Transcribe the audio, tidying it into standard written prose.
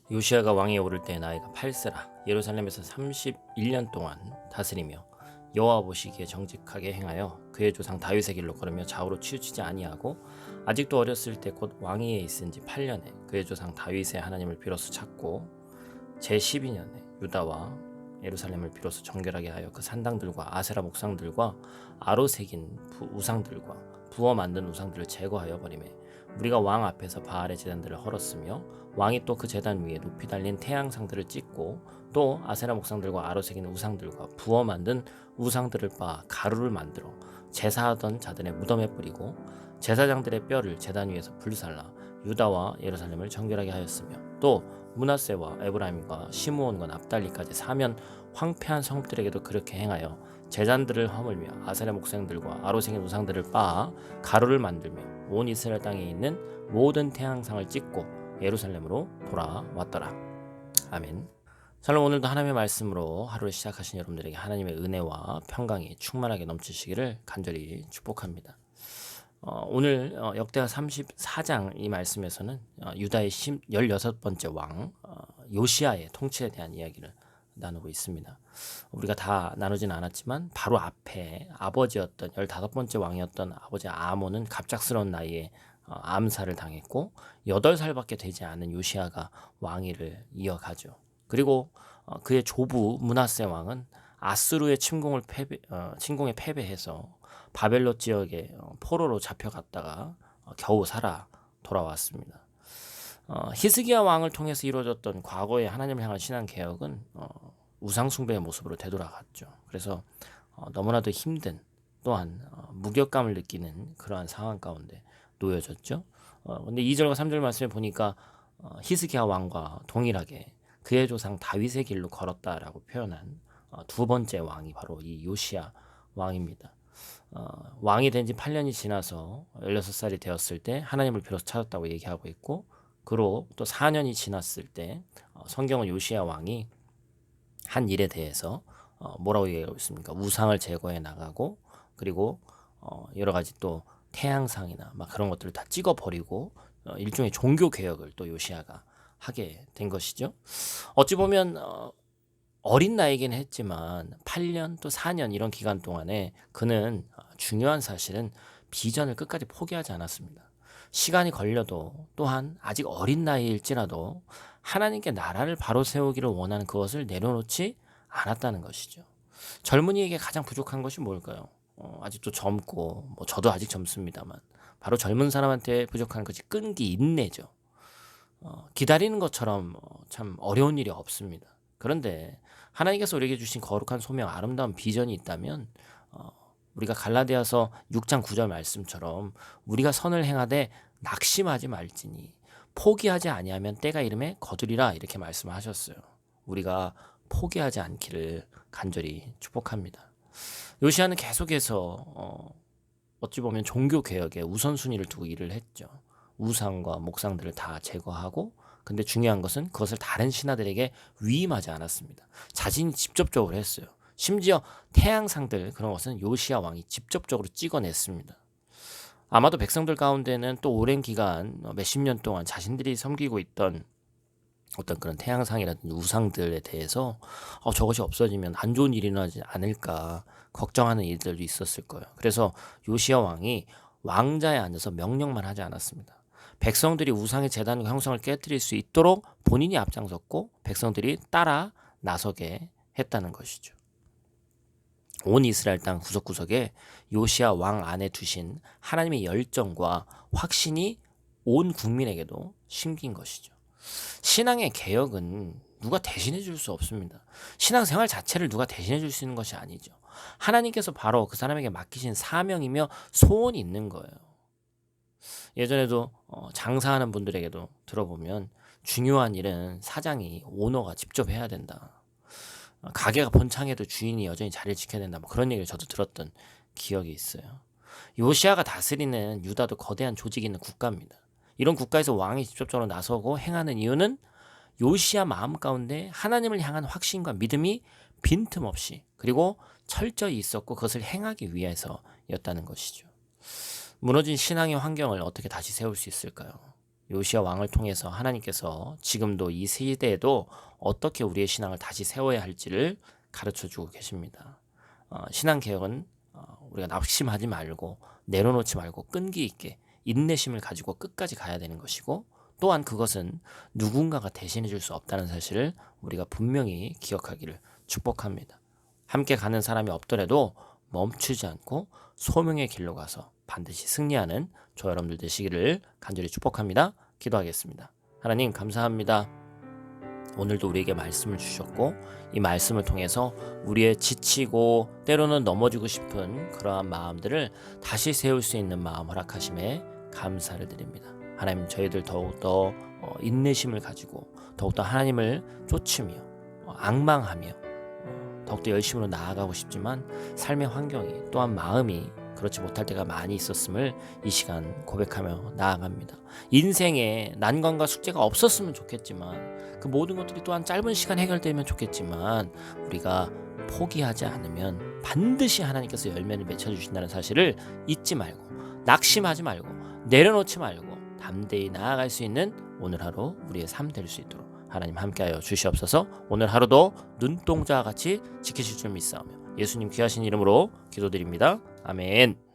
요시야가 왕위에 오를 때 나이가 8세라 예루살렘에서 31년 동안 다스리며 여호와 보시기에 정직하게 행하여 그의 조상 다윗의 길로 걸으며 좌우로 치우치지 아니하고 아직도 어렸을 때 곧 왕위에 있은 지 8년에 그의 조상 다윗의 하나님을 비로소 찾고 제12년에 유다와 예루살렘을 비로소 정결하게 하여 그 산당들과 아세라 목상들과 아로 새긴 우상들과 부어 만든 우상들을 제거하여 버리매 우리가 왕 앞에서 바알의 제단들을 헐었으며 왕이 또 그 제단 위에 높이 달린 태양상들을 찍고 또 아세라 목상들과 아로 새긴 우상들과 부어 만든 우상들을 빻아 가루를 만들어 제사하던 자들의 무덤에 뿌리고 제사장들의 뼈를 제단 위에서 불살라 유다와 예루살렘을 정결하게 하였으며 또 므낫세와 에브라임과 시므온과 납달리까지 사면 황폐한 성읍들에게도 그렇게 행하여 제단들을 허물며 아세라 목상들과 아로 새긴 우상들을 빻아 가루를 만들며 온 이스라엘 땅에 있는 모든 태양상을 찍고 예루살렘으로 돌아왔더라. 아멘. 샬롬. 오늘도 하나님의 말씀으로 하루를 시작하신 여러분들에게 하나님의 은혜와 평강이 충만하게 넘치시기를 간절히 축복합니다. 오늘 역대하 34장 이 말씀에서는 유다의 16번째 왕 요시야의 통치에 대한 이야기를 나누고 있습니다. 우리가 다 나누진 않았지만 바로 앞에 아버지였던 15번째 왕이었던 아버지 아몬은 갑작스러운 나이에 암살을 당했고 8살밖에 되지 않은 요시야가 왕위를 이어가죠. 그리고 그의 조부 므낫세 왕은 아수르의 침공에 패배해서 바벨론 지역에 포로로 잡혀갔다가 겨우 살아 돌아왔습니다. 히스기야 왕을 통해서 이루어졌던 과거의 하나님을 향한 신앙 개혁은 우상 숭배의 모습으로 되돌아갔죠. 그래서 너무나도 힘든 또한 무력감을 느끼는 그러한 상황 가운데 놓여졌죠. 근데 2절과 3절 말씀에 보니까 히스기야 왕과 동일하게 그의 조상 다윗의 길로 걸었다라고 표현한 두 번째 왕이 바로 이 요시야 왕입니다. 왕이 된 지 8년이 지나서 16살이 되었을 때 하나님을 비로소 찾았다고 얘기하고 있고, 그로 또 4년이 지났을 때 성경은 요시야 왕이 한 일에 대해서 뭐라고 얘기하고 있습니까? 우상을 제거해 나가고, 그리고 여러 가지 또 태양상이나 막 그런 것들을 다 찍어 버리고 일종의 종교 개혁을 또 요시야가 하게 된 것이죠. 어찌 보면 어린 나이긴 했지만 8년 또 4년 이런 기간 동안에 그는 중요한 사실은 비전을 끝까지 포기하지 않았습니다. 시간이 걸려도 또한 아직 어린 나이일지라도 하나님께 나라를 바로 세우기를 원하는 그것을 내려놓지 않았다는 것이죠. 젊은이에게 가장 부족한 것이 뭘까요? 아직도 젊고 저도 아직 젊습니다만 바로 젊은 사람한테 부족한 것이 끈기, 인내죠. 기다리는 것처럼 참 어려운 일이 없습니다. 그런데 하나님께서 우리에게 주신 거룩한 소명, 아름다운 비전이 있다면 우리가 갈라디아서 6장 9절 말씀처럼 우리가 선을 행하되 낙심하지 말지니 포기하지 아니하면 때가 이름에 거두리라 이렇게 말씀하셨어요. 우리가 포기하지 않기를 간절히 축복합니다. 요시야는 계속해서 어찌 보면 종교 개혁에 우선순위를 두고 일을 했죠. 우상과 목상들을 다 제거하고, 근데 중요한 것은 그것을 다른 신하들에게 위임하지 않았습니다. 자신이 직접적으로 했어요. 심지어 태양상들 그런 것은 요시야 왕이 직접적으로 찍어냈습니다. 아마도 백성들 가운데는 또 오랜 기간 몇십 년 동안 자신들이 섬기고 있던 어떤 그런 태양상이라든지 우상들에 대해서 저것이 없어지면 안 좋은 일이 일어나지 않을까 걱정하는 일들도 있었을 거예요. 그래서 요시야 왕이 왕자에 앉아서 명령만 하지 않았습니다. 백성들이 우상의 제단과 형상을 깨뜨릴 수 있도록 본인이 앞장섰고 백성들이 따라 나서게 했다는 것이죠. 온 이스라엘 땅 구석구석에 요시야 왕 안에 두신 하나님의 열정과 확신이 온 국민에게도 심긴 것이죠. 신앙의 개혁은 누가 대신해 줄 수 없습니다. 신앙생활 자체를 누가 대신해 줄 수 있는 것이 아니죠. 하나님께서 바로 그 사람에게 맡기신 사명이며 소원이 있는 거예요. 예전에도 장사하는 분들에게도 들어보면 중요한 일은 사장이, 오너가 직접 해야 된다. 가게가 번창해도 주인이 여전히 자리를 지켜야 된다. 그런 얘기를 저도 들었던 기억이 있어요. 요시야가 다스리는 유다도 거대한 조직이 있는 국가입니다. 이런 국가에서 왕이 직접적으로 나서고 행하는 이유는 요시야 마음 가운데 하나님을 향한 확신과 믿음이 빈틈없이 그리고 철저히 있었고 그것을 행하기 위해서였다는 것이죠. 무너진 신앙의 환경을 어떻게 다시 세울 수 있을까요? 요시야 왕을 통해서 하나님께서 지금도 이 시대에도 어떻게 우리의 신앙을 다시 세워야 할지를 가르쳐주고 계십니다. 신앙개혁은 우리가 낙심하지 말고 내려놓지 말고 끈기 있게 인내심을 가지고 끝까지 가야 되는 것이고, 또한 그것은 누군가가 대신해 줄 수 없다는 사실을 우리가 분명히 기억하기를 축복합니다. 함께 가는 사람이 없더라도 멈추지 않고 소명의 길로 가서 반드시 승리하는 저 여러분들 되시기를 간절히 축복합니다. 기도하겠습니다. 하나님 감사합니다. 오늘도 우리에게 말씀을 주셨고, 이 말씀을 통해서 우리의 지치고 때로는 넘어지고 싶은 그러한 마음들을 다시 세울 수 있는 마음 허락하심에 감사를 드립니다. 하나님, 저희들 더욱더 인내심을 가지고 더욱더 하나님을 쫓으며 앙망하며 더욱더 열심으로 나아가고 싶지만 삶의 환경이 또한 마음이 그렇지 못할 때가 많이 있었음을 이 시간 고백하며 나아갑니다. 인생에 난관과 숙제가 없었으면 좋겠지만, 그 모든 것들이 또한 짧은 시간 해결되면 좋겠지만, 우리가 포기하지 않으면 반드시 하나님께서 열매를 맺혀주신다는 사실을 잊지 말고, 낙심하지 말고, 내려놓지 말고 담대히 나아갈 수 있는 오늘 하루 우리의 삶 될 수 있도록 하나님 함께하여 주시옵소서. 오늘 하루도 눈동자와 같이 지키실 줄 믿사오며 예수님 귀하신 이름으로 기도드립니다. 아멘.